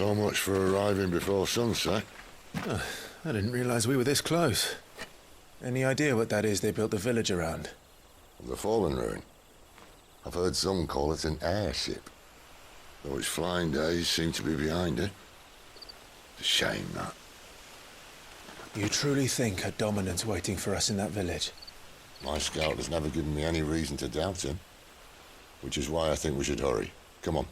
So much for arriving before sunset. Oh, I didn't realize we were this close. Any idea what that is they built the village around? The fallen ruin. I've heard some call it an airship. Though its flying days seem to be behind it. It's a shame, that. You truly think a dominant's waiting for us in that village? My scout has never given me any reason to doubt him. Which is why I think we should hurry. Come on.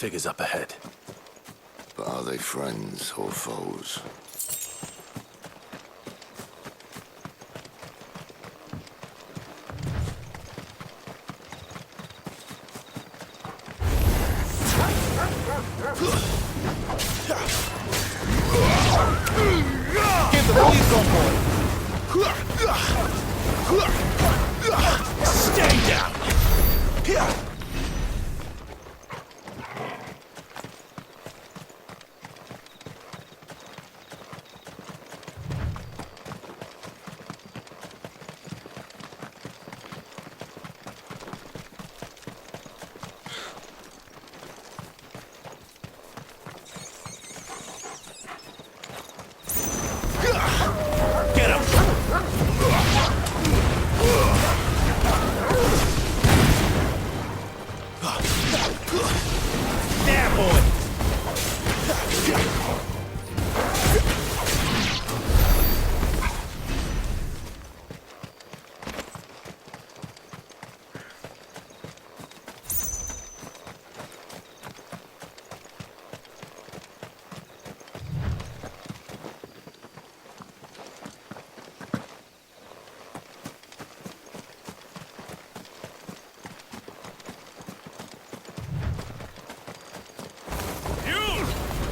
Figures up ahead. But are they friends or foes? Give the police on board. Stay down.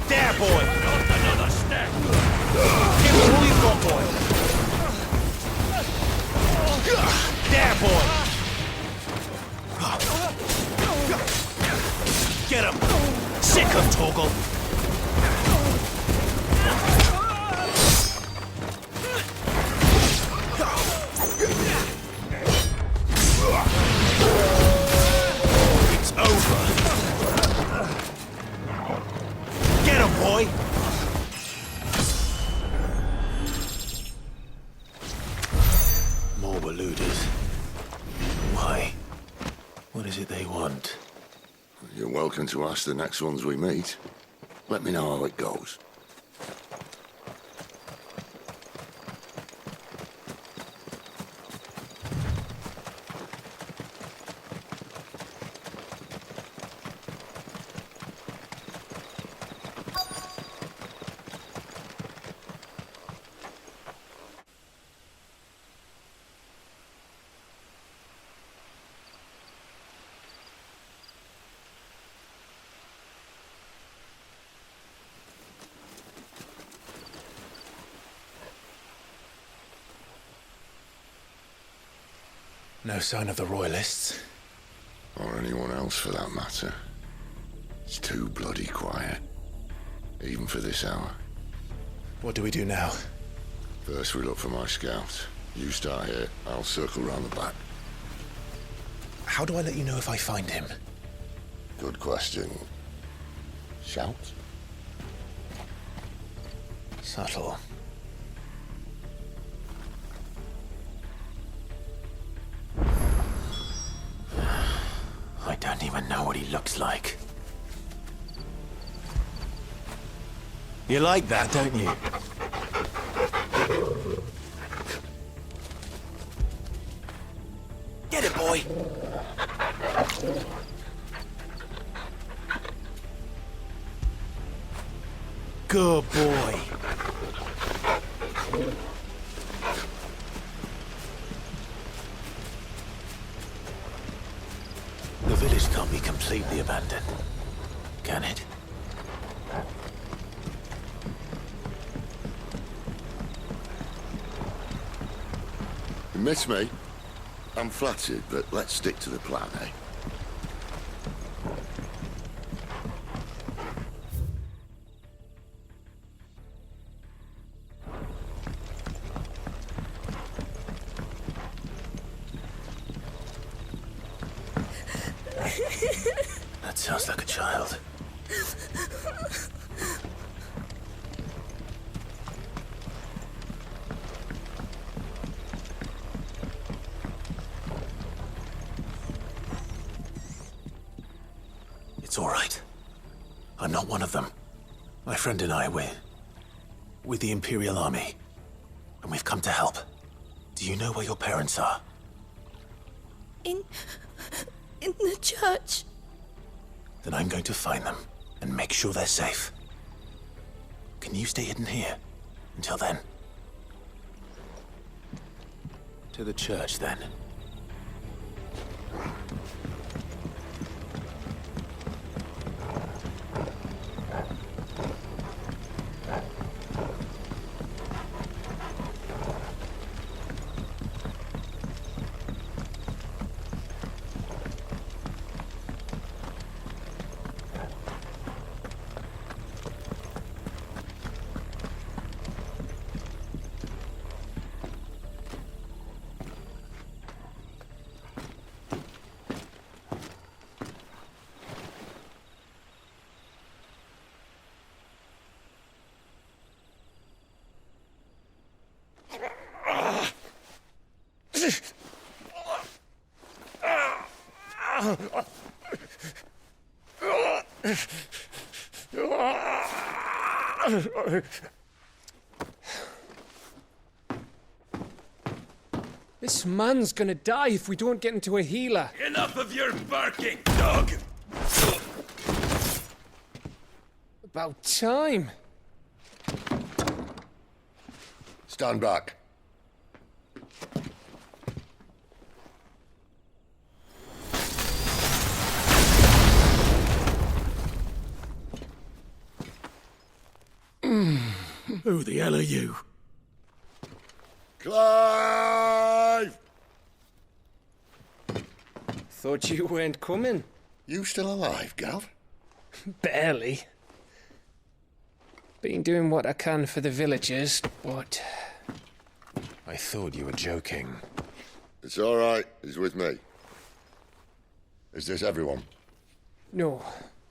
There, boy! Not another step! Give the police on board! There, boy! Get him! Sick of Toggle! What is it they want? You're welcome to ask the next ones we meet. Let me know how it goes. No sign of the royalists. Or anyone else for that matter. It's too bloody quiet. Even for this hour. What do we do now? First we look for my scout. You start here, I'll circle round the back. How do I let you know if I find him? Good question. Shout? Subtle. I don't even know what he looks like. You like that, don't you? Get it, boy! Good boy. The village can't be completely abandoned, can it? You miss me? I'm flattered, but let's stick to the plan, eh? That sounds like a child. It's all right. I'm not one of them. My friend and I, we're with the Imperial Army. And we've come to help. Do you know where your parents are? In the church. Then I'm going to find them and make sure they're safe. Can you stay hidden here until then? To the church, then. This man's gonna die if we don't get into a healer. Enough of your barking, dog! About time. Stand back. Who the hell are you? Clive! Thought you weren't coming. You still alive, Gav? Barely. Been doing what I can for the villagers, but... I thought you were joking. It's all right. He's with me. Is this everyone? No,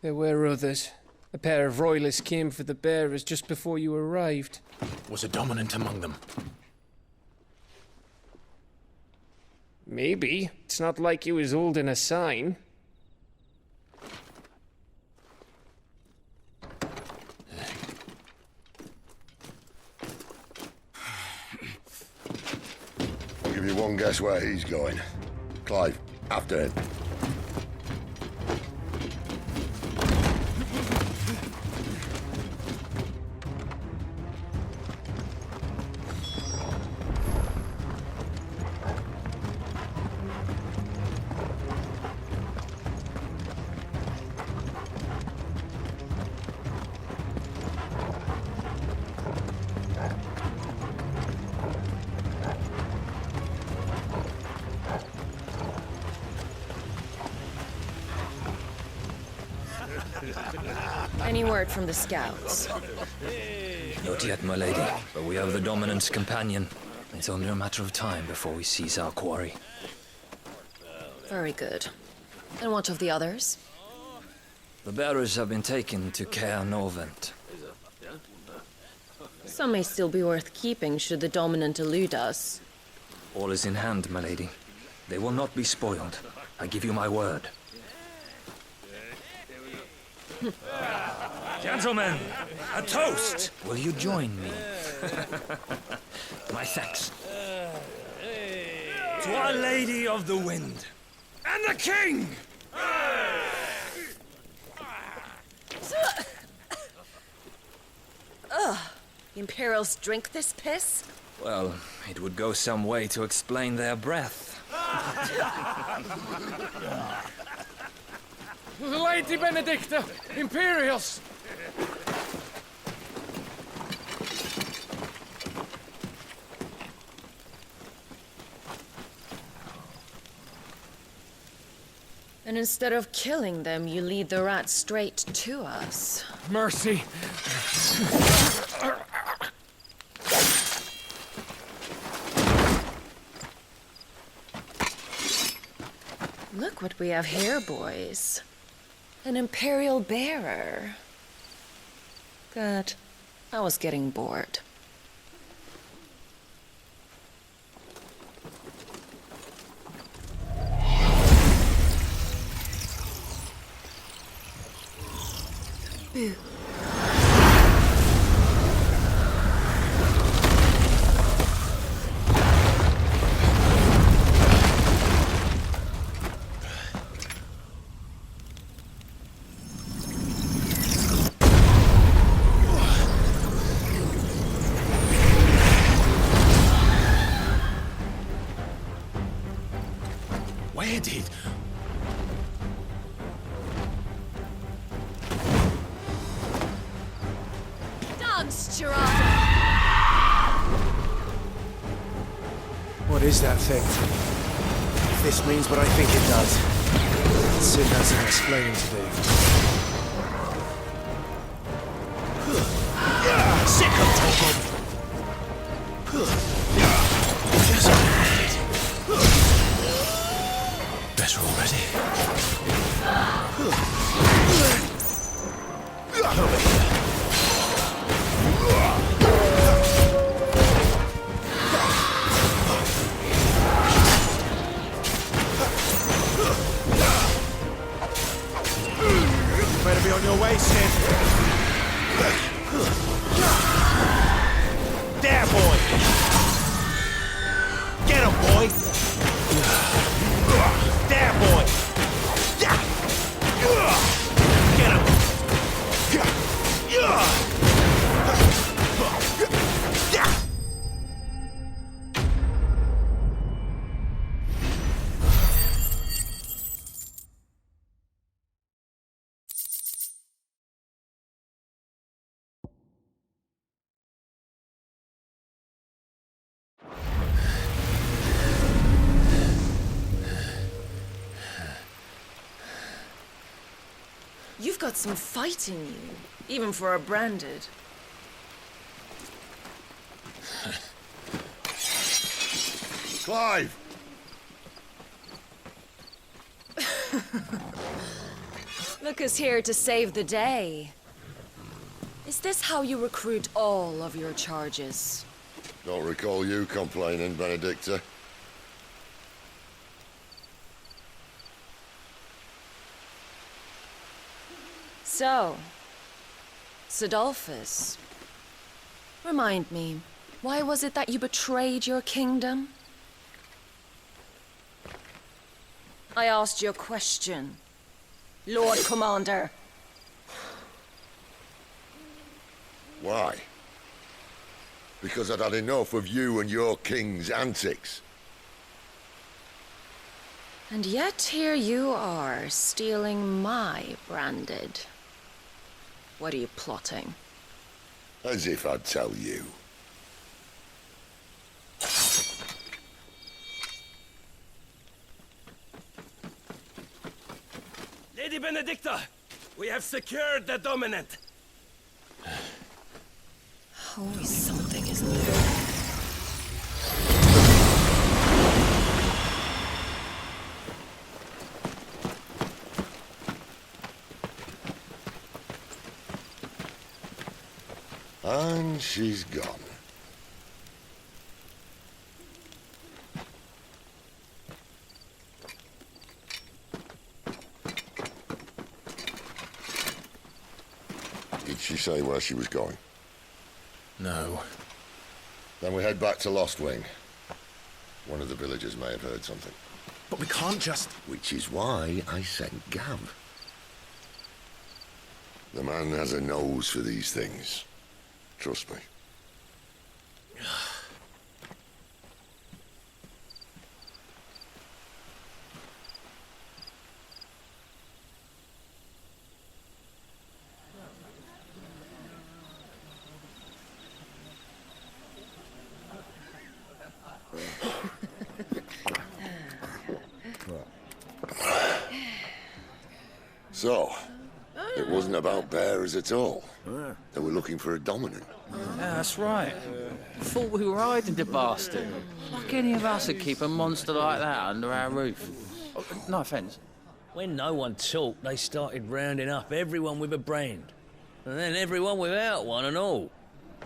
there were others. A pair of royalists came for the bearers just before you arrived. Was a dominant among them? Maybe. It's not like he was holding a sign. I'll give you one guess where he's going. Clive, after him. Any word from the scouts? Not yet, my lady, but we have the Dominant's companion. It's only a matter of time before we seize our quarry. Very good. And what of the others? The bearers have been taken to Caer Norvent. Some may still be worth keeping should the Dominant elude us. All is in hand, my lady. They will not be spoiled. I give you my word. Gentlemen, a toast! Will you join me? My thanks. To Our Lady of the Wind and the King! Ugh. Imperials drink this piss? Well, it would go some way to explain their breath. Lady Benedicta! Imperials! And instead of killing them, you lead the rats straight to us. Mercy! Look what we have here, boys. An Imperial bearer. Good. I was getting bored. Boo. Where did... Dance, Gerard! What is that thing? If this means what I think it does, Sin has some explaining to do. Sick of talking! Just mad. Better already. Over here. Better be on your way, Sid. There, boy. Get him, boy. There, boy. Get him. You've got some fight in you, even for a branded. Clive! Look who's here to save the day. Is this how you recruit all of your charges? Don't recall you complaining, Benedicta. So, Sidolphus, remind me, why was it that you betrayed your kingdom? I asked you a question, Lord Commander. Why? Because I'd had enough of you and your king's antics. And yet here you are, stealing my branded. What are you plotting? As if I'd tell you. Lady Benedicta, we have secured the dominant. Always something, isn't there? And she's gone. Did she say where she was going? No. Then we head back to Lost Wing. One of the villagers may have heard something. But we can't just... Which is why I sent Gav. The man has a nose for these things. Trust me. So, it wasn't about bearers at all. They were looking for a dominant. Yeah, that's right. Thought we were hiding the bastard. Like any of us would keep a monster like that under our roof. Oh, no offence. When no one talked, they started rounding up everyone with a brand. And then everyone without one and all.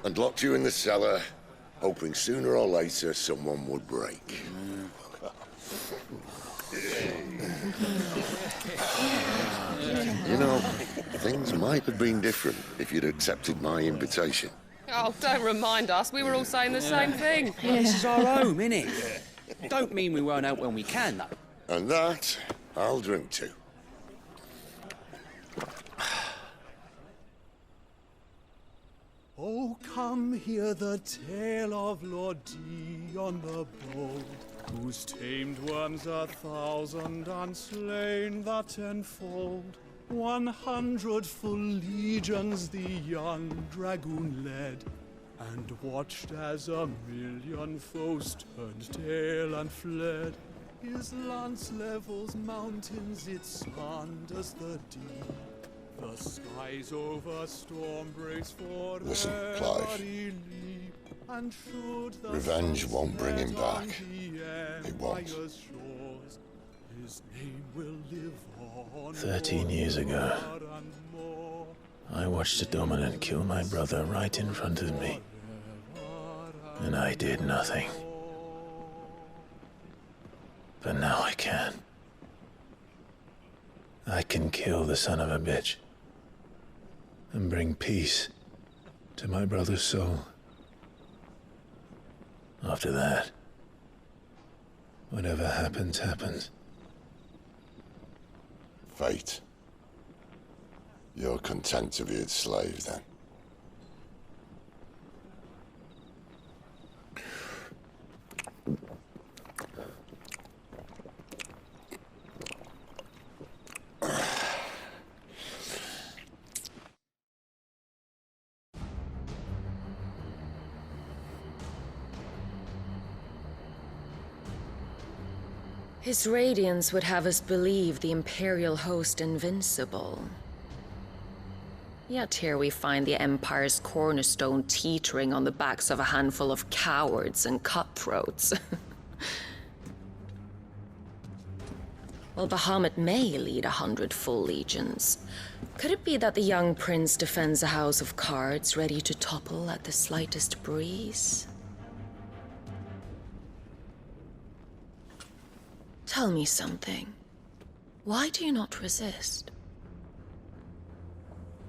And locked you in the cellar, hoping sooner or later someone would break. You know, things might have been different if you'd accepted my invitation. Oh, don't remind us. We were all saying the same thing. This is our home, innit? Don't mean we won't out when we can, though. And that, I'll drink to. Oh, come hear the tale of Lord Dion the Bold, whose tamed worms 1,000 and slain the tenfold. 100 full legions the young dragoon led, and watched as 1,000,000 foes turned tail and fled. His lance levels mountains, it slanders the deep. The skies over storm breaks for Listen, Clive. Revenge won't bring him back. It won't. 13 years ago, I watched a dominant kill my brother right in front of me. And I did nothing. But now I can. I can kill the son of a bitch and bring peace to my brother's soul. After that, whatever happens, happens. Fate. You're content to be its slave, then? His radiance would have us believe the Imperial host invincible. Yet here we find the Empire's cornerstone teetering on the backs of a handful of cowards and cutthroats. While Bahamut may lead 100 full legions, could it be that the young prince defends a house of cards ready to topple at the slightest breeze? Tell me something. Why do you not resist?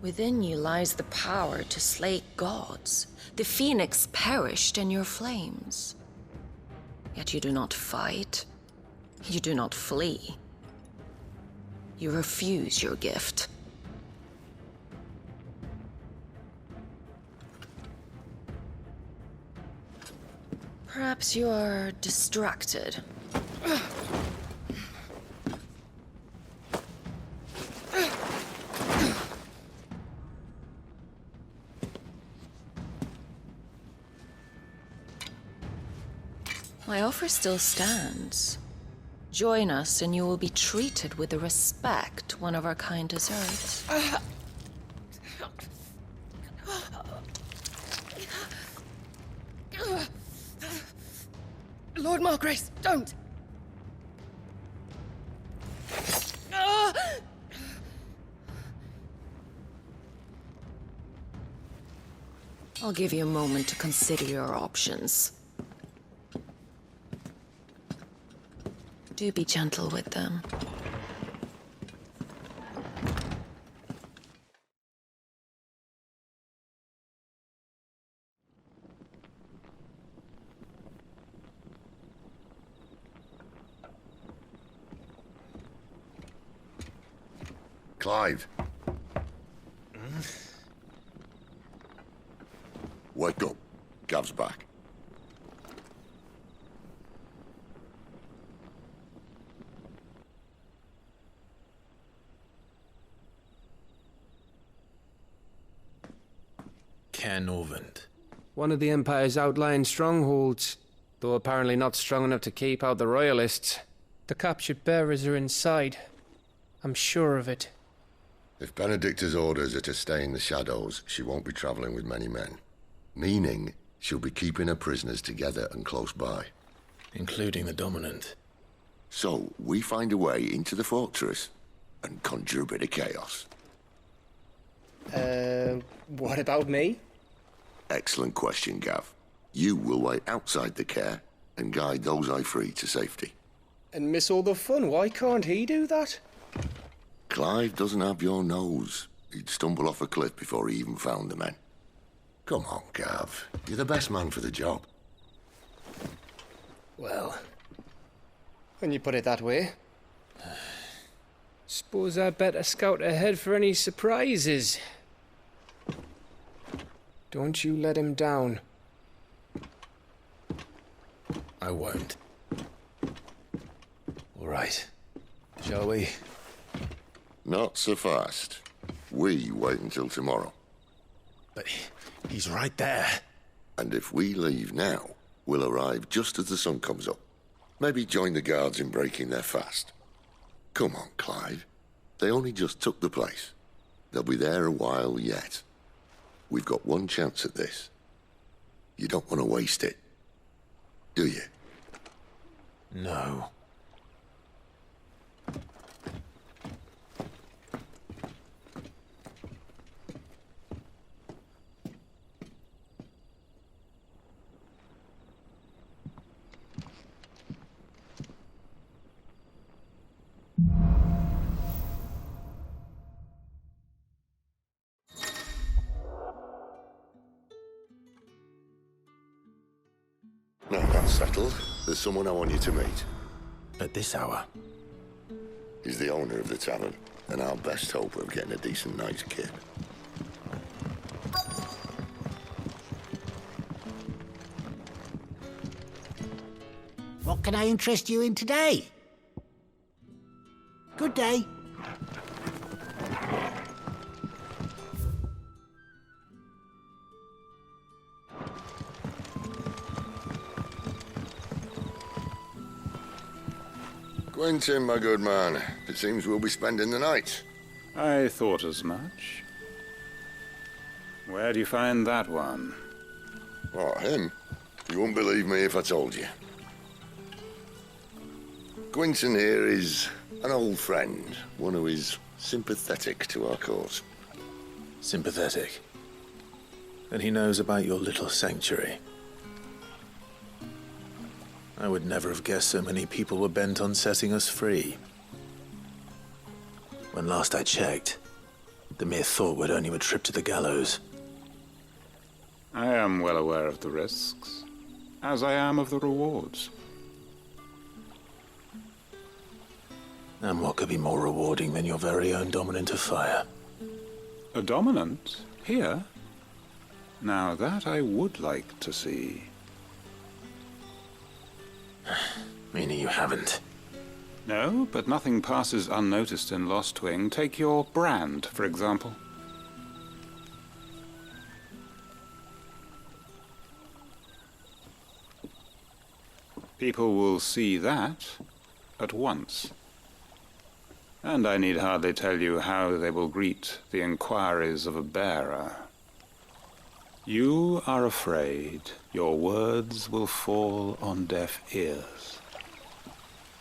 Within you lies the power to slay gods. The phoenix perished in your flames. Yet you do not fight. You do not flee. You refuse your gift. Perhaps you are distracted. My offer still stands. Join us and you will be treated with the respect one of our kind deserves. Lord Margrace, don't! I'll give you a moment to consider your options. Do be gentle with them. Clive. Wake up. Gav's back. Caernarvon. One of the Empire's outlying strongholds, though apparently not strong enough to keep out the Royalists. The captured bearers are inside. I'm sure of it. If Benedicta's orders are to stay in the shadows, she won't be travelling with many men. Meaning, she'll be keeping her prisoners together and close by. Including the Dominant. So, we find a way into the fortress and conjure a bit of chaos. What about me? Excellent question, Gav. You will wait outside the care and guide those I free to safety. And miss all the fun. Why can't he do that? Clive doesn't have your nose. He'd stumble off a cliff before he even found the men. Come on, Gav. You're the best man for the job. Well, when you put it that way. Suppose I'd better scout ahead for any surprises. Don't you let him down. I won't. All right. Shall we? Not so fast. We wait until tomorrow. But he's right there. And if we leave now, we'll arrive just as the sun comes up. Maybe join the guards in breaking their fast. Come on, Clive. They only just took the place. They'll be there a while yet. We've got one chance at this. You don't want to waste it, do you? No. Now that's settled. There's someone I want you to meet. At this hour? He's the owner of the tavern, and our best hope of getting a decent night's kip. What can I interest you in today? Good day. Quentin, my good man. It seems we'll be spending the night. I thought as much. Where do you find that one? Oh, him? You wouldn't believe me if I told you. Quentin here is an old friend, one who is sympathetic to our cause. Sympathetic? And he knows about your little sanctuary. I would never have guessed so many people were bent on setting us free. When last I checked, The mere thought would earn you a trip to the gallows. I am well aware of the risks, as I am of the rewards. And what could be more rewarding than your very own dominant of fire? A dominant? Here? Now that I would like to see. Meaning you haven't? No, but nothing passes unnoticed in Lost Wing. Take your brand, for example. People will see that at once. And I need hardly tell you how they will greet the inquiries of a bearer. You are afraid your words will fall on deaf ears,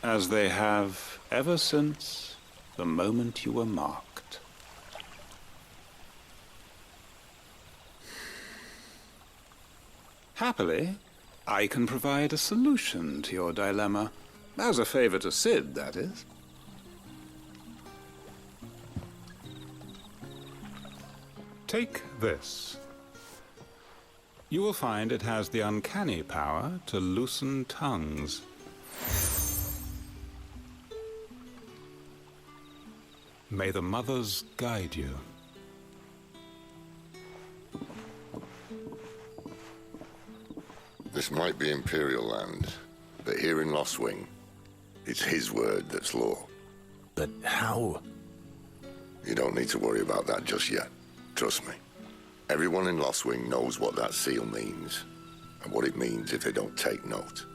as they have ever since the moment you were marked. Happily, I can provide a solution to your dilemma, as a favor to Sid, that is. Take this. You will find it has the uncanny power to loosen tongues. May the mothers guide you. This might be Imperial land, but here in Lost Wing, it's his word that's law. But how? You don't need to worry about that just yet. Trust me. Everyone in Lost Wing knows what that seal means, and what it means if they don't take note.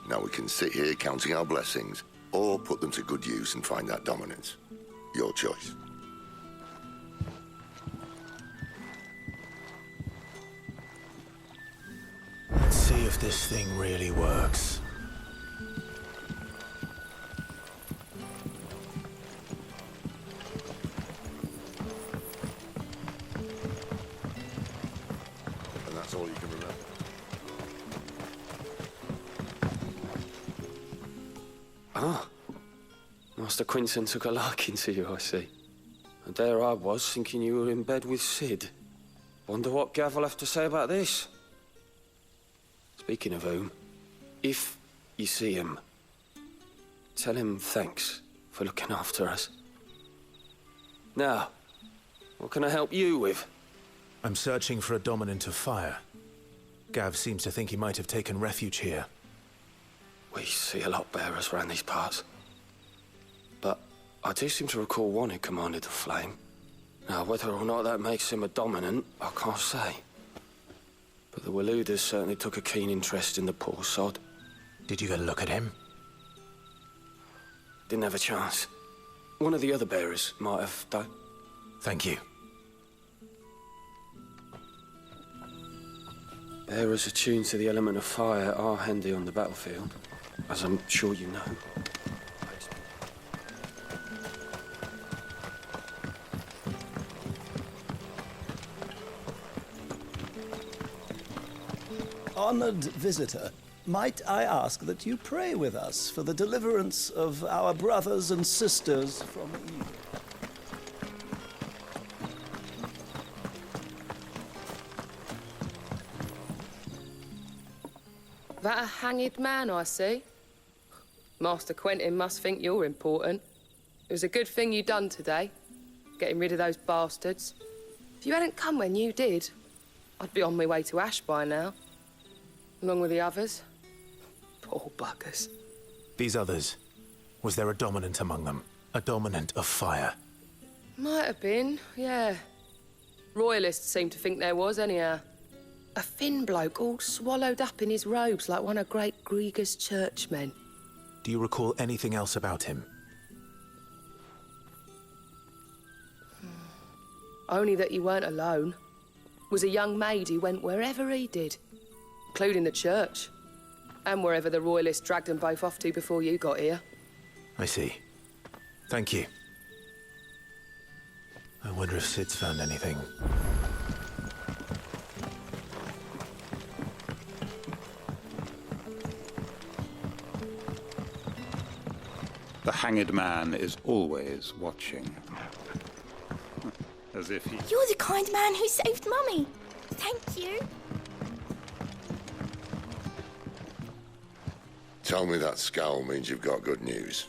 Now we can sit here counting our blessings, or put them to good use and find that dominance. Your choice. Let's see if this thing really works. And that's all you can remember. Ah, Master Quinton took a liking to you, I see. And there I was, thinking you were in bed with Sid. Wonder what Gav will have to say about this. Speaking of whom, if you see him, tell him thanks for looking after us. Now, what can I help you with? I'm searching for a dominant of fire. Gav seems to think he might have taken refuge here. We see a lot bearers around these parts. But I do seem to recall one who commanded the flame. Now, whether or not that makes him a dominant, I can't say. But the Waluders certainly took a keen interest in the poor sod. Did you get a look at him? Didn't have a chance. One of the other bearers might have done. Thank you. Bearers attuned to the element of fire are handy on the battlefield, as I'm sure you know. Honored visitor, might I ask that you pray with us for the deliverance of our brothers and sisters from evil? That a hanged man, I see. Master Quentin must think you're important. It was a good thing you done today, getting rid of those bastards. If you hadn't come when you did, I'd be on my way to Ash by now, along with the others. Poor buggers. These others, was there a dominant among them? A dominant of fire? Might have been, yeah. Royalists seem to think there was, anyhow. A thin bloke all swallowed up in his robes like one of great Grieger's churchmen. Do you recall anything else about him? Only that he weren't alone. Was a young maid who went wherever he did, including the church, and wherever the Royalists dragged them both off to before you got here. I see. Thank you. I wonder if Sid's found anything. The hanged man is always watching. As if he... You're the kind man who saved Mummy. Thank you. Tell me that scowl means you've got good news.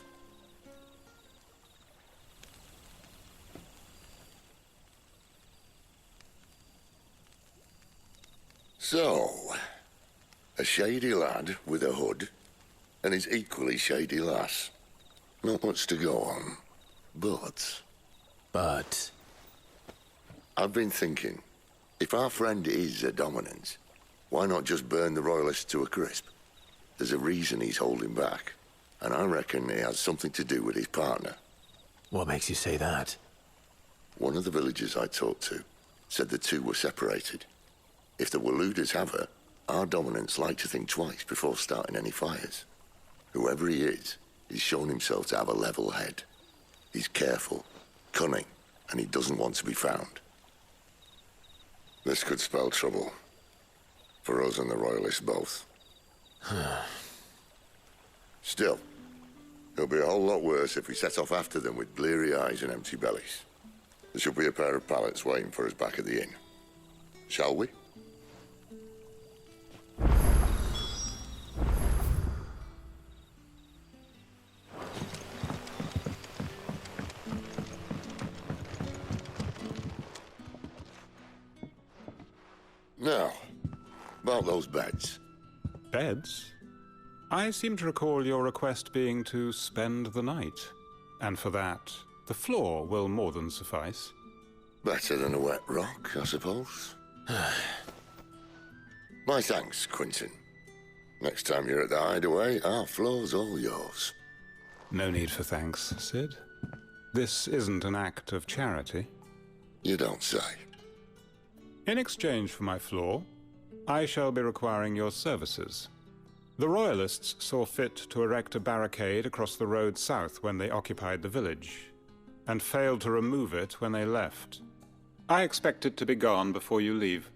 So, a shady lad with a hood and his equally shady lass. Not much to go on, but... I've been thinking, if our friend is a dominant, why not just burn the royalists to a crisp? There's a reason he's holding back, and I reckon it has something to do with his partner. What makes you say that? One of the villagers I talked to said the two were separated. If the Waluders have her, our dominants like to think twice before starting any fires. Whoever he is, he's shown himself to have a level head. He's careful, cunning, and he doesn't want to be found. This could spell trouble. For us and the royalists both. Still, it'll be a whole lot worse if we set off after them with bleary eyes and empty bellies. There should be a pair of pallets waiting for us back at the inn. Shall we? Now, about those beds. Beds? I seem to recall your request being to spend the night. And for that, the floor will more than suffice. Better than a wet rock, I suppose. My thanks, Quentin. Next time you're at the hideaway, our floor's all yours. No need for thanks, Sid. This isn't an act of charity. You don't say. In exchange for my floor, I shall be requiring your services. The Royalists saw fit to erect a barricade across the road south when they occupied the village, and failed to remove it when they left. I expect it to be gone before you leave.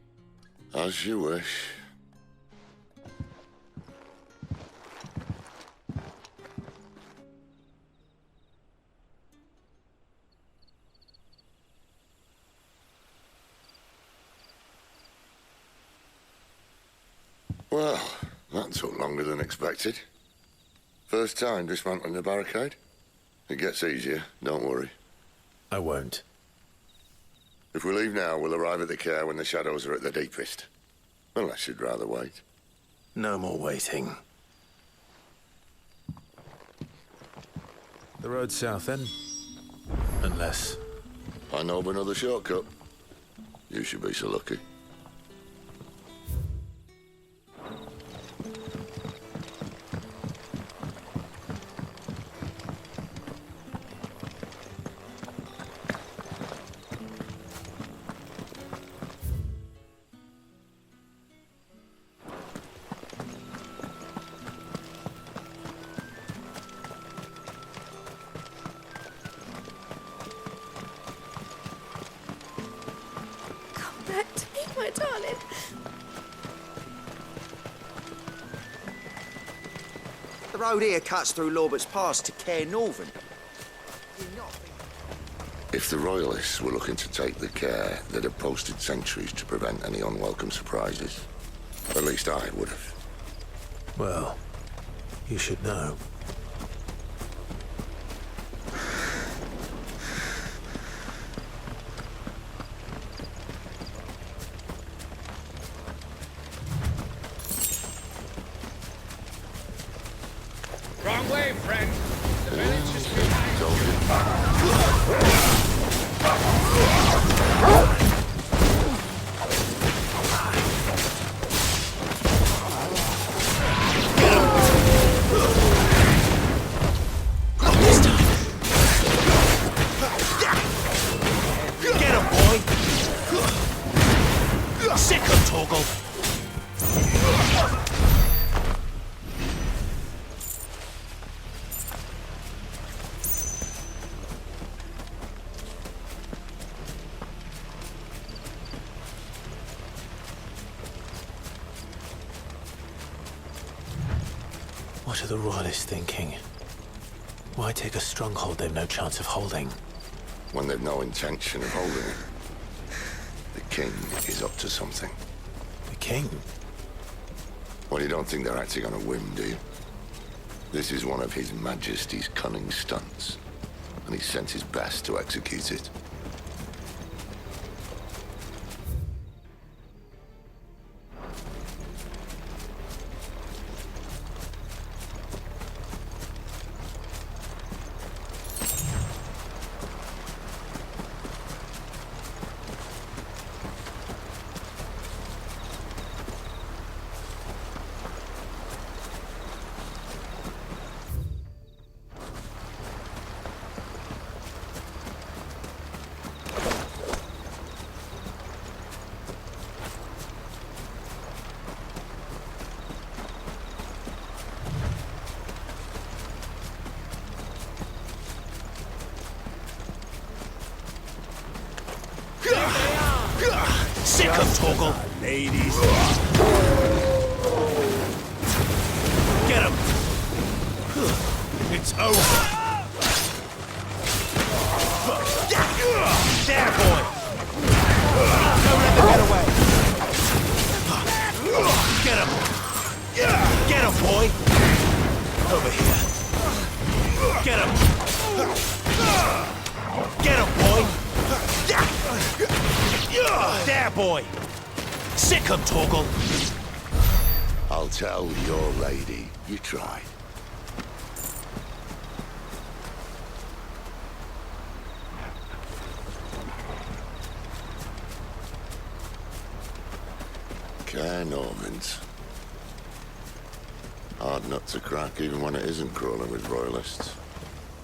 As you wish. Well, that took longer than expected. First time dismantling the barricade? It gets easier, don't worry. I won't. If we leave now, we'll arrive at the care when the shadows are at their deepest. Unless you'd rather wait. No more waiting. The road south, then? Unless... I know of another shortcut. You should be so lucky. My darling. The road here cuts through Lorbert's Pass to Care Northern. If the Royalists were looking to take the care, they'd have posted sentries to prevent any unwelcome surprises. At least I would have. Well, you should know. Wrong way, friend. The village is behind you. Get him, boy! Sick of Torgal! What are the Royalists thinking? Why take a stronghold they've no chance of holding? When they've no intention of holding it. The king is up to something. The king? Well, you don't think they're acting on a whim, do you? This is one of His Majesty's cunning stunts, and he sent his best to execute it. Sick of Torgal! Ladies. Get him! It's over! There, boy! Don't let them get away! Get him! Get him, boy! Over here! Get him! Get him, boy! There, boy! Sick him, Torgal! I'll tell your lady you tried. Care Normans. Hard nut to crack even when it isn't crawling with royalists.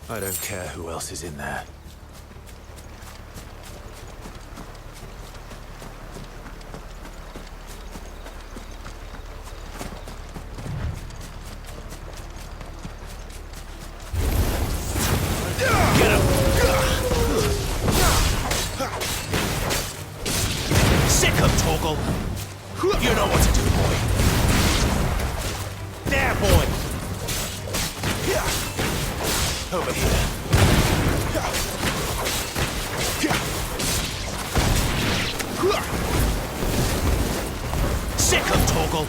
I don't care who else is in there. You know what to do, boy. There, boy. Over here. Sick him, Torgal.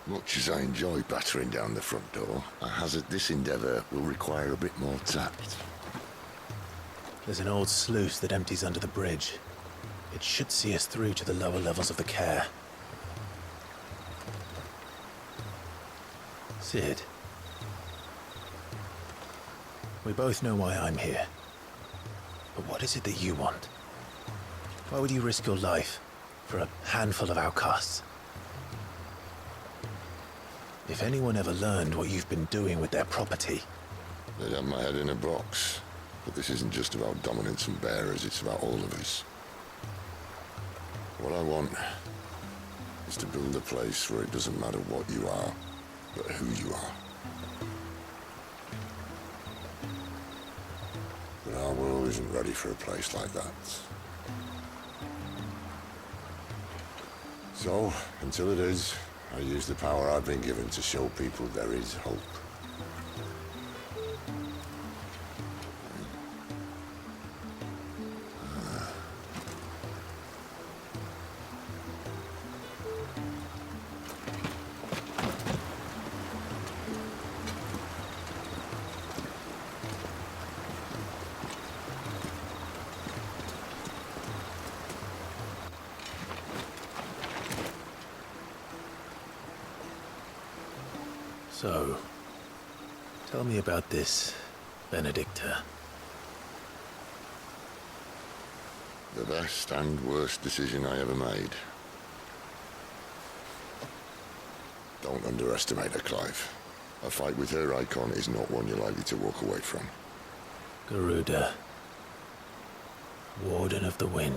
Much as I enjoy battering down the front door, I hazard this endeavour will require a bit more tact. There's an old sluice that empties under the bridge. It should see us through to the lower levels of the care. Sid. We both know why I'm here. But what is it that you want? Why would you risk your life for a handful of outcasts? If anyone ever learned what you've been doing with their property... They'd have my head in a box. But this isn't just about dominance and bearers, it's about all of us. What I want is to build a place where it doesn't matter what you are, but who you are. But our world isn't ready for a place like that. So, until it is, I use the power I've been given to show people there is hope. So, tell me about this, Benedicta. The best and worst decision I ever made. Don't underestimate her, Clive. A fight with her icon is not one you're likely to walk away from. Garuda. Warden of the Wind.